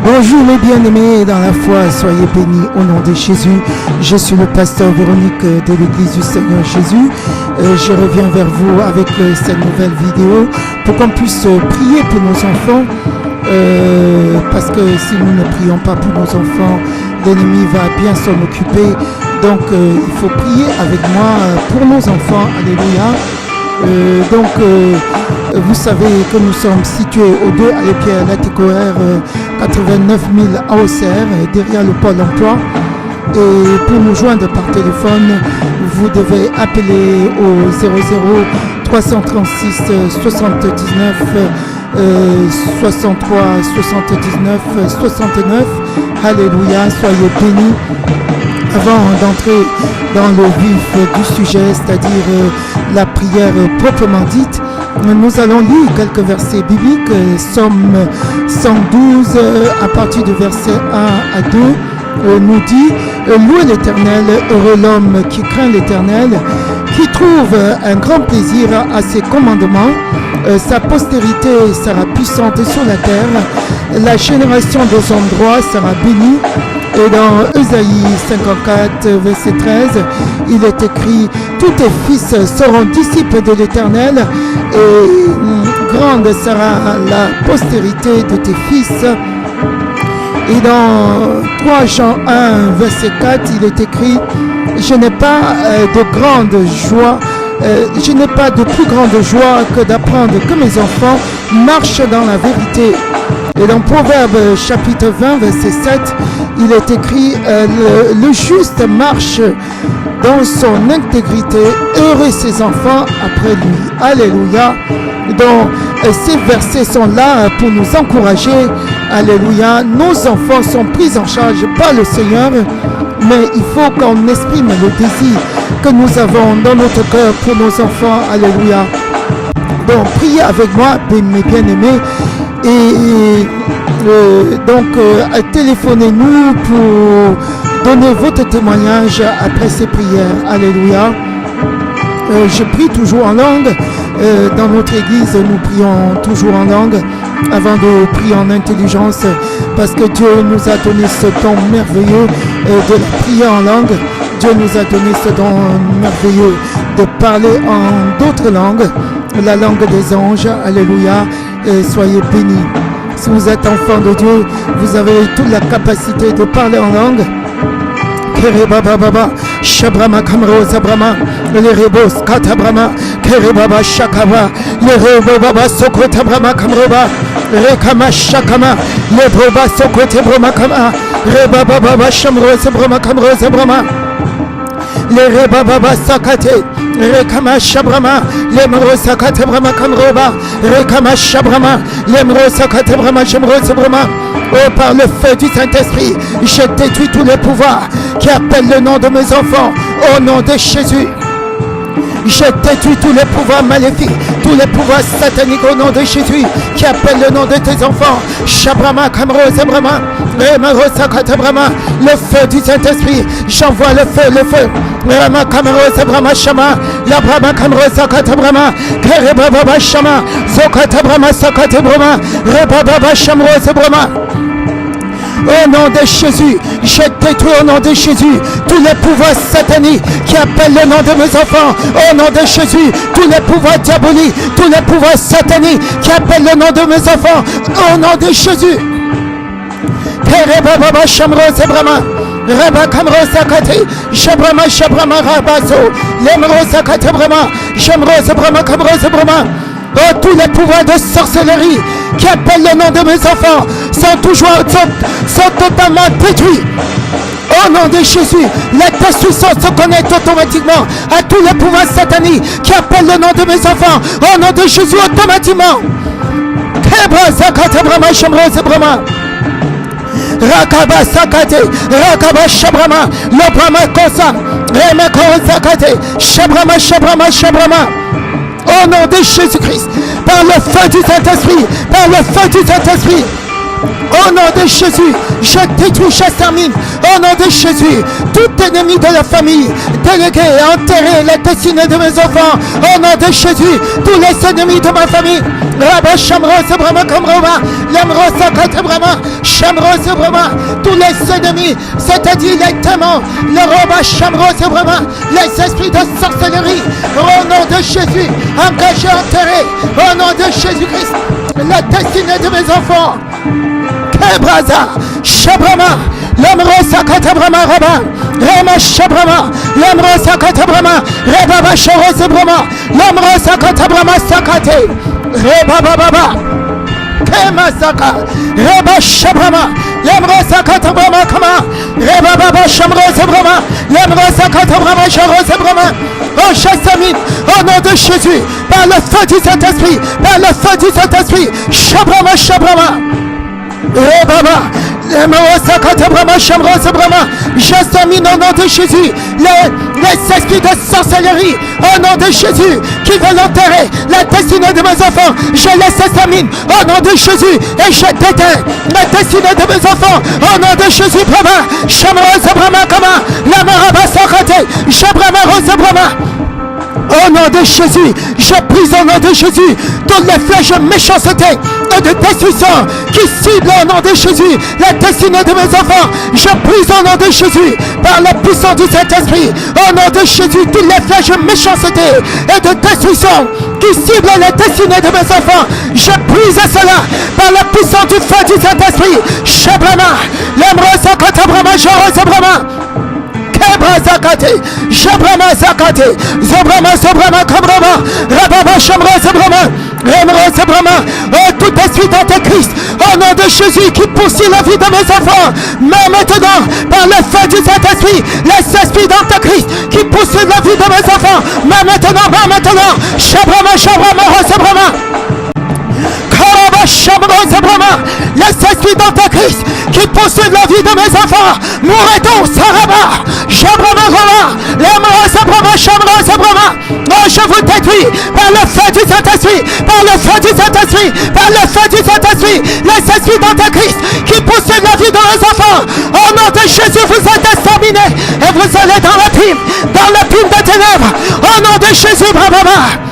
Bonjour mes bien-aimés dans la foi, soyez bénis au nom de Jésus. Je suis le pasteur Véronique de l'Église du Seigneur Jésus. Je reviens vers vous avec cette nouvelle vidéo pour qu'on puisse prier pour nos enfants. Parce que si nous ne prions pas pour nos enfants, l'ennemi va bien s'en occuper. Donc il faut prier avec moi pour nos enfants. Alléluia. Vous savez que nous sommes situés au 2 à l'Épierre, Latécoère, 89 000 à Auxerre, derrière le pôle emploi. Et pour nous joindre par téléphone, vous devez appeler au 00 336 79 63 79 69. Alléluia, soyez bénis. Avant d'entrer dans le vif du sujet, c'est-à-dire la prière proprement dite, nous allons lire quelques versets bibliques. Somme 112 à partir du verset 1 à 2 nous dit « Louez l'Éternel, heureux l'homme qui craint l'Éternel, qui trouve un grand plaisir à ses commandements. Sa postérité sera puissante sur la terre. La génération des hommes droits sera bénie. » Et dans Ésaïe 54, verset 13, il est écrit « Tous tes fils seront disciples de l'Éternel, et grande sera la postérité de tes fils. » Et dans 3 Jean 1, verset 4, il est écrit « Je n'ai pas de grande joie, je n'ai pas de plus grande joie que d'apprendre que mes enfants marchent dans la vérité. » Et dans Proverbe chapitre 20, verset 7, il est écrit le juste marche dans son intégrité, heureux ses enfants après lui. Alléluia. Donc, ces versets sont là pour nous encourager. Alléluia. Nos enfants sont pris en charge par le Seigneur, mais il faut qu'on exprime le désir que nous avons dans notre cœur pour nos enfants. Alléluia. Donc, priez avec moi, mes bien-aimés. Et téléphonez-nous pour donner votre témoignage après ces prières. Alléluia. Je prie toujours en langue. Dans notre église, nous prions toujours en langue avant de prier en intelligence, parce que Dieu nous a donné ce don merveilleux de prier en langue. Dieu nous a donné ce don merveilleux de parler en d'autres langues, la langue des anges. Alléluia. Soyez bénis. Si vous êtes enfant de Dieu, vous avez toute la capacité de parler en langue. Kerebaba, Shabrama Kamro Zabrama, les Rebos Katabrama, Kerebaba Shakava, les Rebaba Sokotabrama Kamroba, Rekama Shakama, les Broba Sokotabrama Kama, Rebaba Shamro Zabrama Kamro Zabrama, les Rebaba Sakate, Rekama Shabrama, les Mro Sakatebrama Kamroba, Rekama Shabrama, les Mro Sakatebrama Shamro Zabrama. Oh, par le feu du Saint-Esprit, je détruis tous les pouvoirs qui appellent le nom de mes enfants, au nom de Jésus. Je détruis tous les pouvoirs maléfiques, tous les pouvoirs sataniques au nom de Jésus, qui appellent le nom de tes enfants. Shabrama, Kamro, Zebrama, Remaro, Sakatabrama, le feu du Saint-Esprit, j'envoie le feu. Rama, Kamro, Zebrama, Shama, Labrama, Kamro, Sakatabrama, Kerebaba, Shama, Zokatabrama, Sakatabrama, Rebaba, Shamro, Zebrama. Au nom de Jésus, je détruis au nom de Jésus tous les pouvoirs sataniques qui appellent le nom de mes enfants. Au nom de Jésus, tous les pouvoirs diaboliques, tous les pouvoirs sataniques qui appellent le nom de mes enfants. Au nom de Jésus. Kerebaba Shamro Zebrama, Reba Kamro Sakate, Shabrama Rabazo, Lemro Sakate Brama, Shamro Zebrama Kamro Zebrama. Oh, tous les pouvoirs de sorcellerie qui appellent le nom de mes enfants sont totalement détruits. Au nom de Jésus, la destruction se connecte automatiquement à tous les pouvoirs sataniques qui appellent le nom de mes enfants. Au nom de Jésus, automatiquement. Kebra Zakate Brama Shamro Zebrama. Rakaba Sakate, Rakaba Shabrama, Lobrama Kosa, Remeko Zakate, Shabrama. Au nom de Jésus-Christ, par le feu du Saint-Esprit, au Au nom de Jésus, je détruis, j'extermine. Au nom de Jésus, tout ennemi de la famille, délégué, enterré la destinée de mes enfants. Au nom de Jésus, tous les ennemis de ma famille. Rabba Shamro, c'est vraiment comme Roma. L'Amro, c'est vraiment Shamro, c'est vraiment tous les ennemis, c'est-à-dire les démons. Le Rabba Shamro, c'est vraiment les esprits de sorcellerie. Au nom de Jésus, engagés, enterrés. Au nom de Jésus-Christ, la destinée de mes enfants. Kebraza, Shabrama, Lamrosa Katabrama Rabba, Rema Shabrama, Lamrosa Katabrama, Reba Sharo Zebrama, Lamrosa Katabrama Sakate, Reba Baba, Kemasaka, Reba Shabrama, Lamrosa Katabrama Kama, Reba Baba Shamro Zebrama, Lamrosa Katabrama Sharo Zebrama, oh Chassamine, au nom de Jésus, par le feu du Saint-Esprit, par le feu du Saint-Esprit, Shabrama Shabrama. Eh Baba, j'extermine au nom de Jésus les esprits de sorcellerie au nom de Jésus qui veulent enterrer la destinée de mes enfants. Je les extermine au nom de Jésus et je déteins la destinée de mes enfants au nom de Jésus. Brahma, Shamra Zabrama Kama, la Maraba Sakate, Shabrama Rosabrama. Au nom de Jésus, je brise au nom de Jésus toutes les flèches de méchanceté et de destruction qui ciblent au nom de Jésus la destinée de mes enfants. Je brise au nom de Jésus par la puissance du Saint-Esprit. Au nom de Jésus, toutes les flèches de méchanceté et de destruction qui ciblent la destinée de mes enfants. Je brise cela par la puissance du feu du Saint-Esprit. Shabrama, l'Amrosa Katabrama, Jorosabrama. Zakate, Jabrama Zakate, Zobrama Sobrama Kabrama, Rababa Shamra Zabrama, Remra Zabrama, oh tout esprit d'Antéchrist, au nom de Jésus qui poursuit la vie de mes enfants, mais maintenant, par le feu du Saint-Esprit, les esprits d'Antéchrist qui poursuivent la vie de mes enfants, mais maintenant, Shabrama, Shabrama, Zabrama. Les esprits d'Antéchrist qui poursuivent la vie de mes enfants, mourrez-vous, Saraba, Jabrama, Lamra, Sabrama, Shamra, Sabrama. Oh, je vous détruis par le feu du Saint-Esprit, par le feu du Saint-Esprit, par le feu du Saint-Esprit. Les esprits d'Antéchrist qui poursuivent la vie de mes enfants, au nom de Jésus, vous êtes exterminés et vous allez dans le prime des ténèbres. Au nom de Jésus, Brahma.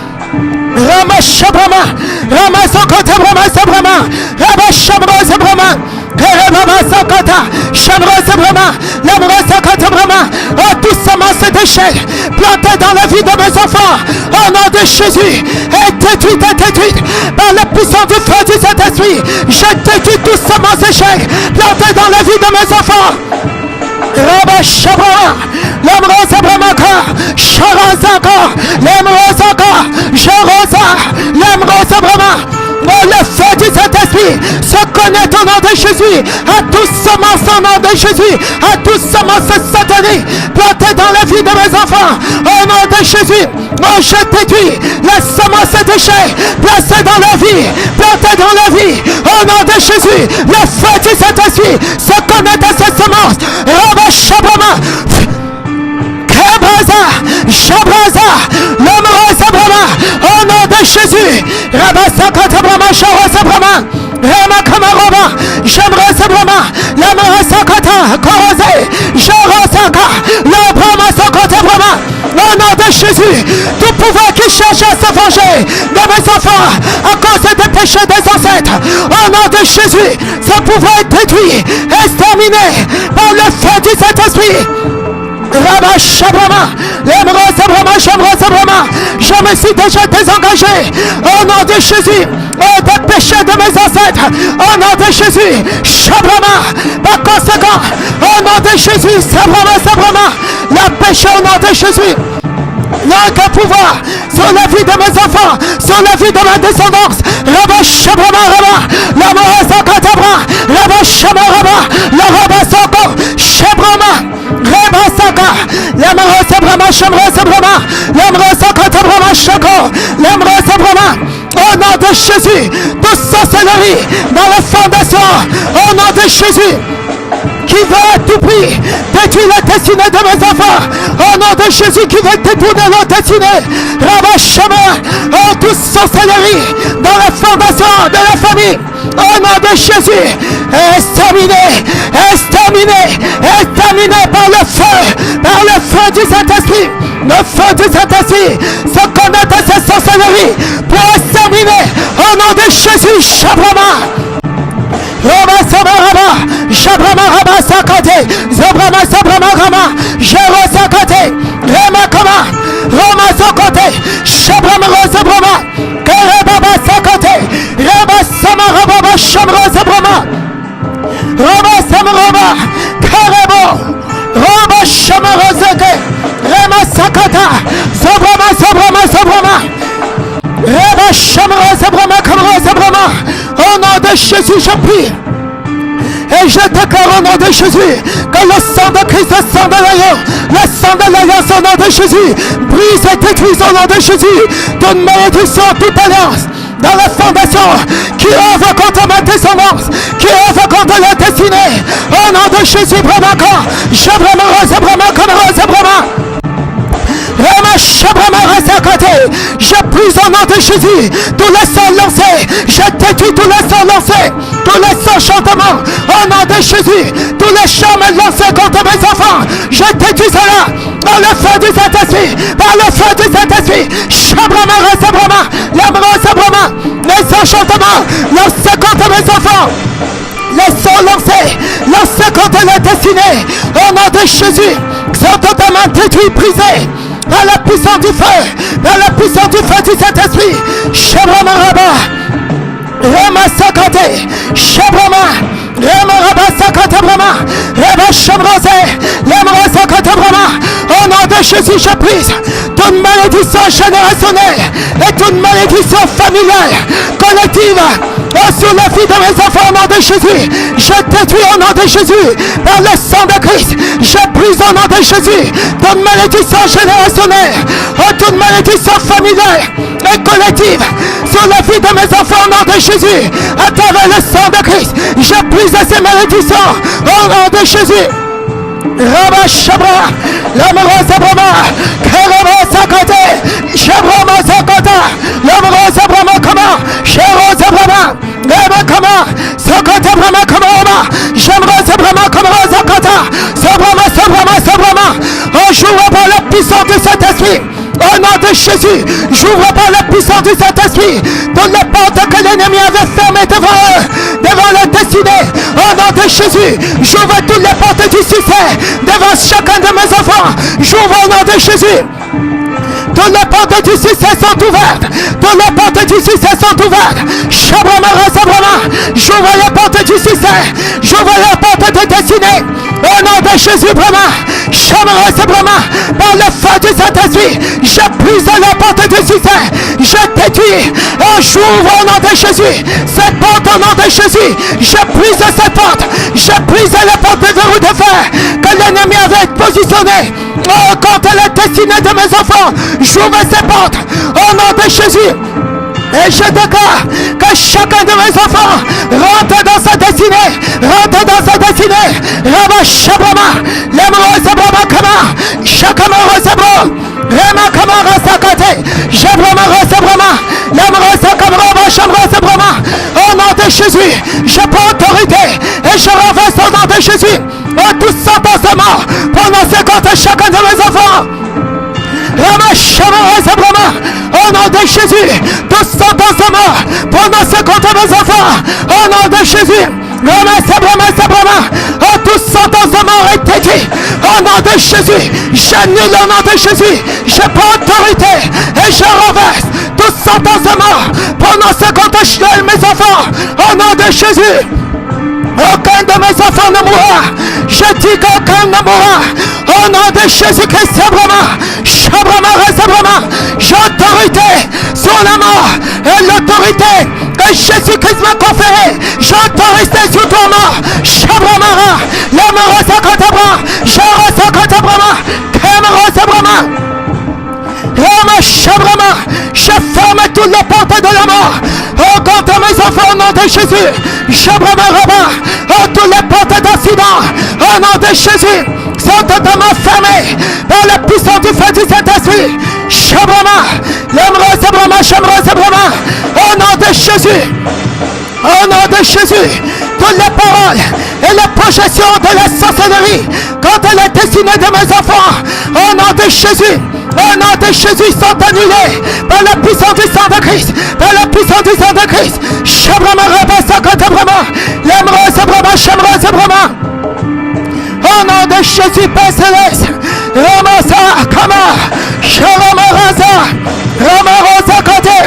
Rama Shabrama, Rama Sokota Brahma Sabrama, Rama Shamra Sabrama, Rama Sokota, Shamra Sabrama, Lamra Sokota Brahma, oh tout semence d'échec planté dans la vie de mes enfants, au nom de Jésus, est détruite par la puissance du feu du Saint-Esprit. Je détruis tout semence d'échec planté dans la vie de mes enfants. Rabba Shabra, Lamrosa Bramaka, Sharazaka, Lamrosaka, Jarosa, Lamrosa Brama. Oh, le feu du Saint-Esprit se connaît au nom de Jésus, à tous semences au nom de Jésus, à tous semences sataniques plantées dans la vie de mes enfants, au nom de Jésus. Oh, je détruis les semences déchets placées dans la vie, plantées dans la vie, au nom de Jésus. Le feu du Saint-Esprit se connaît à ces semences. Rabba Shabrama, Kebraza, Shabraza, Lamrosa Brama, au nom de Jésus. Rabba Sakata Brama, Sharosa Brama, Rama Kamaroma, Shamrosa Brama, Lamra Sakata, Korose, Jarosaka, la Brama Sakata Brama. Au nom de Jésus, tout pouvoir qui cherche à se venger de mes enfants à cause des péchés des ancêtres, au nom de Jésus, ce pouvoir est détruit, exterminé par le feu du Saint-Esprit. Rabba Shabrama, Lemra Sabrama, Shamra Sabrama. Je me suis déjà désengagé au nom de Jésus des péchés de mes ancêtres, au nom de Jésus. Shabrama, par conséquent, au nom de Jésus, Sabrama, Sabrama, la péché au nom de Jésus. L'autre pouvoir sur la vie de mes enfants, sur la vie de ma descendance. Rabba Shabrama Rabba, la Morasa Katabra, Rabba Shabrama, la Rabba Soko, Shabrama, Rabba Saka, la Morasa Brama, Shamra Sabrama, la Morasa Katabra Shako, la Morasa Brama. Au nom de Jésus, de sorcellerie dans la fondation, au nom de Jésus, qui veut à tout prix détruire la destinée de mes enfants, au nom de Jésus qui veut détourner leur destinée. Rabba Shama, oh toute sorcellerie dans la fondation de la famille, Au nom de Jésus, exterminé par le feu du Saint-Esprit. Le feu du Saint-Esprit se connecte à cette sorcellerie pour exterminer au nom de Jésus. Shabrama Shabrama Rama Sakate Zobrama Sabrama Rama Jero Sakate Rema Kama Rama Sakate Shabrama Rosabrama Karababa Sakate Rema Samarababa Shamra Sabrama Rama Samaraba Karabo Rama Shamara Zake Rema Sakata Sobrama Rema Shamara Sabrama Kamra Sabrama. Au nom de Jésus, je prie. Et je déclare au nom de Jésus que le sang de Christ, le sang de l'alliance au nom de Jésus, brise et détruise au nom de Jésus toute malédiction, toute alliance dans la fondation qui œuvre contre ma descendance, qui œuvre contre la destinée. Au nom de Jésus, vraiment, je je prise au nom de Jésus tous les sorts lancés, je détruis tous les sorts lancés, tous les sorts chantements au nom de Jésus, tous les charmes lancés contre mes enfants, je détruis cela par le feu du Saint-Esprit, les enchantements lancés contre mes enfants, les sorts lancés contre la destinée, au nom de Jésus, sont totalement détruits, brisés. Par la puissance du feu du Saint-Esprit. Shabrama Rabba, Rema Sakate, Shabrama, Rema Rabba Sakate Brahma, Rema Shamrose, Rema Sakate Brahma. Au nom de Jésus, je prise toute malédiction générationnelle et toute malédiction familiale, collective, sur la vie de mes enfants au nom de Jésus. Je détruis au nom de Jésus par le sang de Christ. Je brise au nom de Jésus toute malédiction générationnelle, toute malédiction familiale et collective sur la vie de mes enfants au nom de Jésus. À travers le sang de Christ, je brise ces malédictions au nom de Jésus. Rabba Shabra, l'amoro Sabrama, Karama Sakate, Shabrama Sakata, l'amoro Sabrama Kama, Shero Sabrama, Rama Kama, Sakata Brahma Kama, Shamra Sabrama Kama Sakata, Sabrama. On joue par la puissance du Saint-Esprit. Au nom de Jésus, j'ouvre par la puissance du Saint-Esprit toutes les portes que l'ennemi avait fermées devant eux, devant leur destinée. Au nom de Jésus, j'ouvre toutes les portes du succès devant chacun de mes enfants. J'ouvre au nom de Jésus. Toutes les portes du succès sont ouvertes. Shabrama. J'ouvre les portes du succès. J'ouvre les portes de destinée. Au nom de Jésus, Brahma. Shabrama. Par le feu du Saint-Esprit, je brise les portes du succès. Je détruis. J'ouvre au nom de Jésus. Ces portes au nom de Jésus. Je brise ces portes. Je brise les portes de verrou de fer que l'ennemi avait positionnées contre la destinée de mes enfants. J'ouvre ces portes au nom de Jésus. Et je déclare que chacun de mes enfants rentre dans sa destinée. Rama Shabrama, Lemro Sabrama Kama, Shakama Rosabro, Rema Kama Rosakate, Shabrama Rosabrama, Lemro Sakamra Shamra Sabrama. Au nom de Jésus, je prends autorité et je renverse au nom de Jésus tout sentencement prononcé contre chacun de mes enfants. Rama Shamra Sabrama. Au nom de Jésus, tout sentencement prononcé contre mes enfants. Au nom de Jésus, Rama Sabrama. Tout sentencement est détruit. Au nom de Jésus, j'annule au nom de Jésus. Je prends autorité et je renverse tout sentencement prononcé contre mes enfants. Au nom de Jésus. Aucun de mes enfants ne mourra. Je dis qu'aucun ne mourra. Au nom de Jésus-Christ, Shabrama. J'ai autorité sur la mort et l'autorité que Jésus-Christ m'a conférée. J'ai autorité sur ton mort. Shabrama. L'amoro Sakatabra. Jaro Sakatabra. Kamaro Sabrama. Rama Shabrama. Je ferme toutes les portes de la mort. Contre mes enfants au nom de Jésus. Shabrama Rama. Toutes les portes d'accident au nom de Jésus sont totalement fermées par la puissance du feu du Saint-Esprit. Shabrama. L'amro Sabrama. Au nom de Jésus. Au nom de Jésus, toutes les paroles et les projections de la sorcellerie contre la destinée de mes enfants, au nom de Jésus, au nom de Jésus, sont annulés par la puissance du sang de Christ, par la puissance du sang de Christ. Shabrama Rabasa Katabrama, Lemrosa Brama, Shamrosa Brama. Au nom de Jésus, Père Céleste, Ramasa Kama, Sharamaraza, Ramarosa Kote,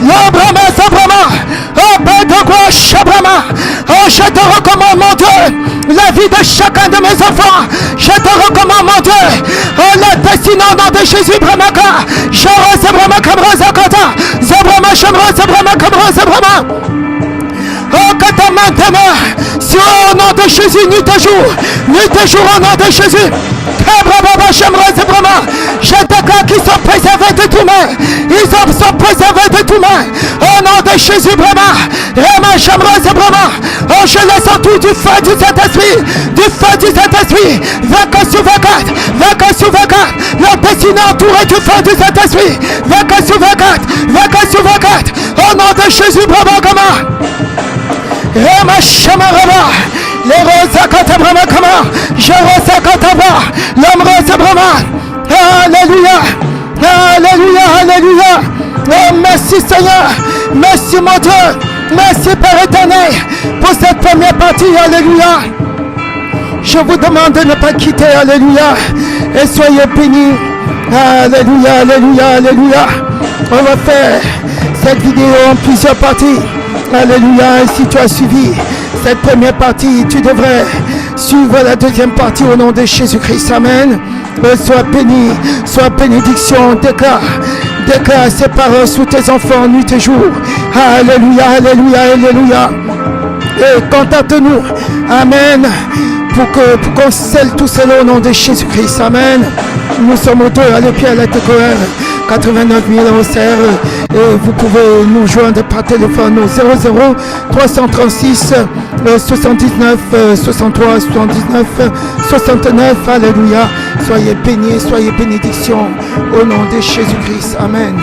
L'Abrama Sabrama, oh Père de gloire, Shabrama, oh je te recommande mon Dieu, la vie de chacun de mes enfants, je te recommande mon Dieu, oh la destinée au nom de Jésus, Bramaka, Shara Sabrama Kamra Zakata, Zabrama Shamra Sabrama Kamra Sabrama. Oh, que ta main demeure sur au nom de Jésus, nuit et jour au nom de Jésus. Je déclare qu'ils sont préservés de tout mal. Ils sont préservés de tout mal. Au nom de Jésus, oh, je laisse en tout du feu du Saint-Esprit. Du feu du Saint-Esprit. 24 sur 24. 24 sur 24. Leur destinée entourée du feu du Saint-Esprit. 24 sur 24. 24 sur 24. Au nom de Jésus, Rama Shamaraba, les Rosa Katabrama Kama, Jerosa Katabra, l'homme Rosa Brahma. Alléluia, Alléluia, Alléluia. Oh, merci Seigneur, merci mon Dieu, merci Père éternel pour cette première partie. Alléluia. Je vous demande de ne pas quitter. Alléluia. Et soyez bénis. Alléluia, Alléluia, Alléluia. On va faire cette vidéo en plusieurs parties. Alléluia, et si tu as suivi cette première partie, tu devrais suivre la deuxième partie au nom de Jésus-Christ. Amen. Sois béni, sois bénédiction, déclare ces paroles sous tes enfants, nuit et jour. Alléluia, Alléluia, Alléluia. Et contente-nous. Amen. Pour qu'on scelle tout cela au nom de Jésus-Christ. Amen. Nous sommes autour à l'épied à la TCOR 89 000 au CR. Et vous pouvez nous joindre par téléphone au 00 336 79 63 79 69. Alléluia. Soyez bénis, soyez bénédictions au nom de Jésus-Christ. Amen.